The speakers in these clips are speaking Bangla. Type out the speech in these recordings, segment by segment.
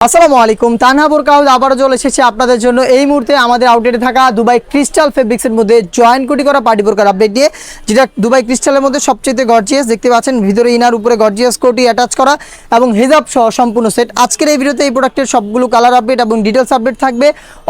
আসসালামু আলাইকুম। তানহা বোরকা হাউস আবারও চলে এসেছে আপনাদের জন্য এই মুহূর্তে আমাদের আউটলেটে থাকা দুবাই ক্রিস্টাল ফেব্রিক্সের মধ্যে জয়েন্ট কোটি করা পার্টি বোরকার আপডেট দিয়ে, যেটা দুবাই ক্রিস্টালের মধ্যে সবচেয়ে গর্জিয়াস। দেখতে পাচ্ছেন ভিতরে ইনার উপরে গর্জিয়াস কোটি অ্যাটাচ করা এবং হিজাব সহ সম্পূর্ণ সেট। আজকের এই ভিডিওতে এই প্রোডাক্টের সবগুলো কালার আপডেট এবং ডিটেলস আপডেট থাকবে।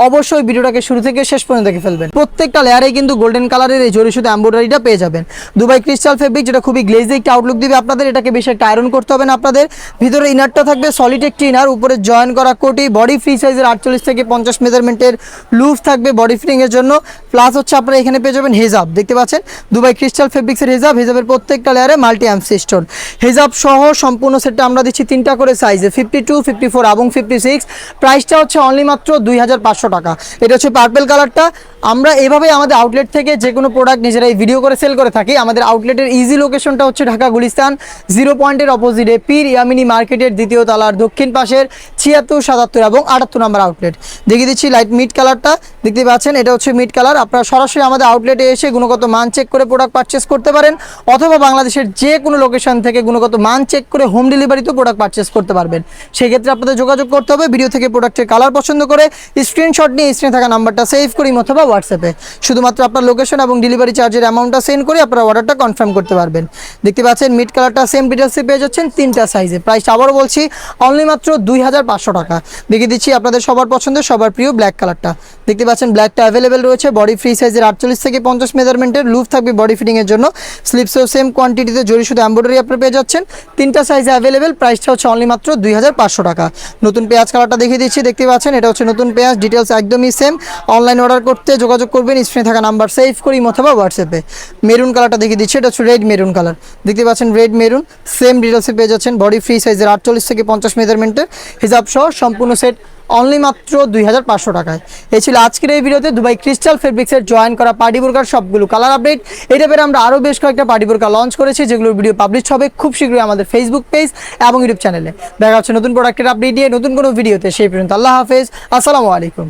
অবশ্যই ভিডিওটাকে শুরু থেকে শেষ পর্যন্ত দেখে ফেলবেন। প্রত্যেকটা লেয়ারে কিন্তু গোল্ডেন কালারের এই জরি সুতো এমব্রয়ডারিটা পেয়ে যাবেন। দুবাই ক্রিস্টাল ফেব্রিক, যেটা খুবই গ্লেজি একটা আউটলুক দিবে আপনাদের। এটাকে বেশি একটা আয়রন করতে হবে না আপনাদের। ভিতরে ইনারটা থাকবে সলিড একটি ইনার, উপরে জয়েন করা কোটি, বডি ফ্রি সাইজের 48 থেকে 50 মেজারমেন্টের লুজ থাকবে বডি ফিটিং এর জন্য। প্লাস হচ্ছে আপনারা এখানে পেয়ে যাবেন হিজাব। দেখতে পাচ্ছেন দুবাই ক্রিস্টাল ফেব্রিক্সের হিজাব। হিজাবের প্রত্যেকটা লেয়ারে মাল্টি অ্যামসি স্টোন। হিজাব সহ সম্পূর্ণ সেটটা আমরা দিচ্ছি তিনটা করে সাইজে, 52, 54 এবং 56। প্রাইসটা হচ্ছে অনলি মাত্র 2500 টাকা। এটা হচ্ছে পার্পেল কালারটা। আমরা এভাবে আমাদের আউটলেট থেকে যে কোনো প্রোডাক্ট নিজেরাই ভিডিও করে সেল করে থাকি। আমাদের আউটলেটের ইজি লোকেশনটা হচ্ছে ঢাকা গুলিস্তান 0 পয়েন্টের অপোজিটে পীর ইয়ামিনী মার্কেটের দ্বিতীয় তলার দক্ষিণ পাশের 76, 77 এবং 78 নম্বর আউটলেট। দেখিয়ে দিচ্ছি লাইট মিড কালারটা। দেখতে পাচ্ছেন এটা হচ্ছে মিড কালার। আপনারা সরাসরি আমাদের আউটলেটে এসে গুণগত মান চেক করে প্রোডাক্ট পারচেস করতে পারেন, অথবা বাংলাদেশের যে কোনো লোকেশন থেকে গুণগত মান চেক করে হোম ডেলিভারিতেও প্রোডাক্ট পারচেস করতে পারবেন। সেক্ষেত্রে আপনাদের যোগাযোগ করতে হবে ভিডিও থেকে প্রোডাক্টের কালার পছন্দ করে স্ক্রিনশট নিয়ে স্ক্রিনে থাকা নাম্বারটা সেভ করি অথবা হোয়াটসঅ্যাপে শুধুমাত্র আপনার লোকেশন এবং ডেলিভারি চার্জের অ্যামাউন্টটা সেন্ড করে আপনারা অর্ডারটা কনফার্ম করতে পারবেন। দেখতে পাচ্ছেন মিড কালারটা সেম ডিটেলসে পেয়ে যাচ্ছেন তিনটা সাইজে। প্রাইস আবারও বলছি অনলি মাত্র 2500 টাকা। দেখিয়ে দিচ্ছি আপনাদের সবার পছন্দের সবার প্রিয় ব্ল্যাক কালারটা। দেখতে পাচ্ছেন ব্ল্যাকটা অ্যাভেলেবেল রয়েছে। বডি ফ্রি সাইজের 48 থেকে 50 মেজারমেন্টের লুপ থাকবে বডি ফিটিং এর জন্য। স্লিপসও সেম কোয়ান্টিটিতে জরি শুধু এমব্রয়ডারি আপনারা পেয়ে যাচ্ছেন। তিনটা সাইজে অ্যাভেলেবেল। প্রাইসটা হচ্ছে অনলি মাত্র 2500 টাকা। নতুন পেঁয়াজ কালারটা দেখিয়ে দিচ্ছি। দেখতে পাচ্ছেন এটা হচ্ছে নতুন পেঁয়াজ। ডিটেলস একদমই সেম। অনলাইন অর্ডার করতে যোগাযোগ করবেন স্ক্রিনে থাকা নাম্বার সেভ করি অথবা হোয়াটসঅ্যাপে। মেরুন কালারটা দেখিয়ে দিচ্ছি। এটা হচ্ছে রেড মেরুন কালার। দেখতে পাচ্ছেন রেড মেরুন সেম ডিটেলসে পেয়ে যাচ্ছেন। বডি ফ্রি সাইজের 48 থেকে 50 মেজারমেন্টের হিজাব সহ সম্পূর্ণ সেট অনলি মাত্র 2500 টাকায়। এই ছিল আজকের এই ভিডিওতে দুবাই ক্রিস্টাল ফেব্রিক্সের জয়েন করা পার্টি বোরকার সবগুলো কালার আপডেট। এটা পেরে আমরা আরও বেশ কয়েকটা পার্টি বোরকা লঞ্চ করেছি, যেগুলোর ভিডিও পাবলিশ হবে খুব শীঘ্রই আমাদের ফেসবুক পেজ এবং ইউটিউব চ্যানেলে। দেখা হচ্ছে নতুন প্রোডাক্টের আপডেট দিয়ে নতুন কোনো ভিডিওতে। সেই পর্যন্ত আল্লাহ হাফেজ, আসসালামু আলাইকুম।